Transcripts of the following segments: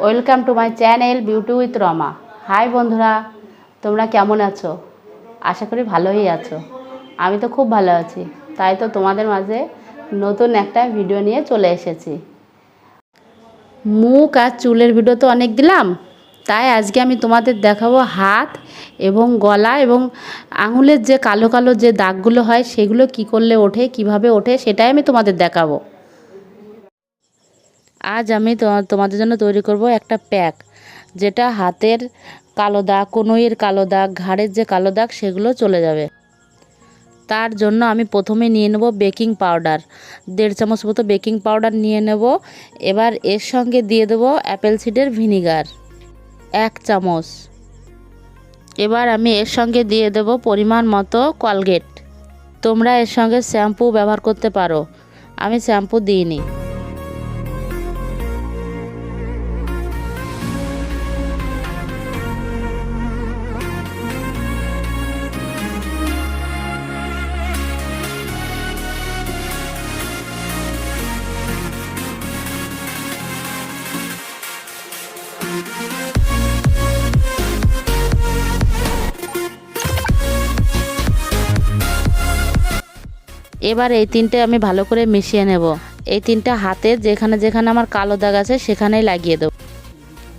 Welcome to my channel beauty with Rama. Hi বন্ধুরা, তোমরা কেমন আছো? আশা করি ভালোই আছো। আমি তো খুব ভালো আছি, তাই তো তোমাদের মাঝে নতুন একটা ভিডিও নিয়ে চলে এসেছি। মুখ আর চুলের ভিডিও তো অনেক দিলাম, তাই আজকে আমি তোমাদের দেখাবো হাত এবং গলা এবং আঙুলের যে কালো কালো যে দাগগুলো হয় সেগুলো কি করলে ওঠে, কিভাবে ওঠে সেটাই আমি তোমাদের দেখাবো। আজ আমি তোমাদের জন্য তৈরি করব একটা প্যাক, যেটা হাতের কালো দাগ, কনুইয়ের কালো দাগ, ঘাড়ের যে কালো দাগ সেগুলো চলে যাবে। তার জন্য আমি প্রথমে নিয়ে নেব বেকিং পাউডার, 1.5 চামচ মতো বেকিং পাউডার নিয়ে নেব। এবার এর সঙ্গে দিয়ে দেবো অ্যাপেল সিডার ভিনিগার 1 চামচ। এবার আমি এর সঙ্গে দিয়ে দেব পরিমাণ মতো কলগেট। তোমরা এর সঙ্গে শ্যাম্পু ব্যবহার করতে পারো, আমি শ্যাম্পু দিইনি। এবার এই তিনটে আমি ভালো করে মিশিয়ে নেব। এই তিনটা হাতে যেখানে যেখানে আমার কালো দাগ আছে সেখানেই লাগিয়ে দেবো।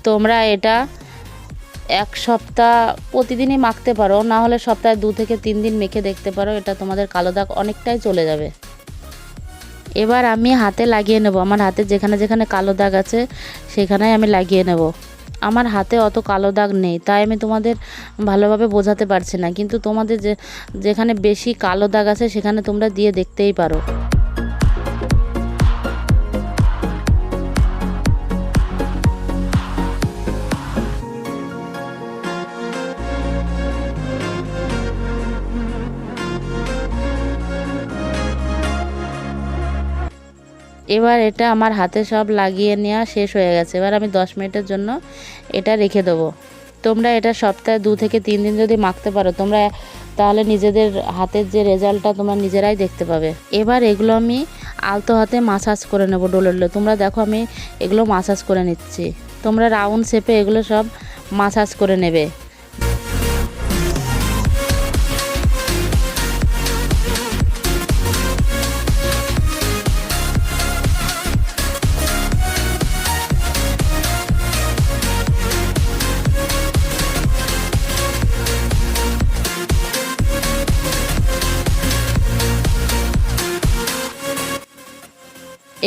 তোমরা এটা 1 সপ্তাহ প্রতিদিনই মাখতে পারো, না হলে সপ্তাহে 2 থেকে 3 দিন মেখে দেখতে পারো, এটা তোমাদের কালো দাগ অনেকটাই চলে যাবে। এবার আমি হাতে লাগিয়ে নেব, আমার হাতে যেখানে যেখানে কালো দাগ আছে সেখানেই আমি লাগিয়ে নেব। আমার হাতে অত কালো দাগ নেই, তাই আমি তোমাদের ভালোভাবে বোঝাতে পারছি না, কিন্তু তোমাদের যেখানে বেশি কালো দাগ আছে সেখানে তোমরা দিয়ে দেখতেই পারো। এবার এটা আমার হাতে সব লাগিয়ে নেওয়া শেষ হয়ে গেছে। এবার আমি 10 মিনিটের জন্য এটা রেখে দেবো। তোমরা এটা সপ্তাহে 2 থেকে 3 দিন যদি মাখতে পারো তোমরা, তাহলে নিজেদের হাতের যে রেজাল্টটা তোমরা নিজেরাই দেখতে পাবে। এবার এগুলো আমি আলতো হাতে মাসাজ করে নেবো ডলে ডলে। তোমরা দেখো আমি এগুলো মাসাজ করে নিচ্ছি, তোমরা রাউন্ড শেপে এগুলো সব মাসাজ করে নেবে।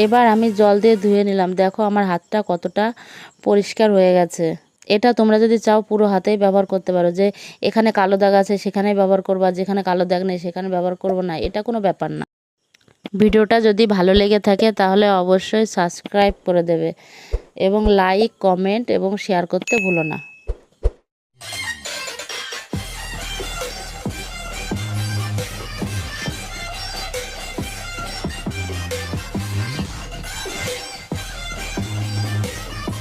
এবার আমি জল দিয়ে ধুয়ে নিলাম, দেখো আমার হাতটা কতটা পরিষ্কার হয়ে গেছে। এটা তোমরা যদি চাও পুরো হাতেই ব্যবহার করতে পারো, যে এখানে কালো দাগ আছে সেখানেই ব্যবহার করবা, যেখানে কালো দাগ নেই সেখানে ব্যবহার করবো না, এটা কোনো ব্যাপার না। ভিডিওটা যদি ভালো লেগে থাকে তাহলে অবশ্যই সাবস্ক্রাইব করে দেবে এবং লাইক, কমেন্ট এবং শেয়ার করতে ভুলো না।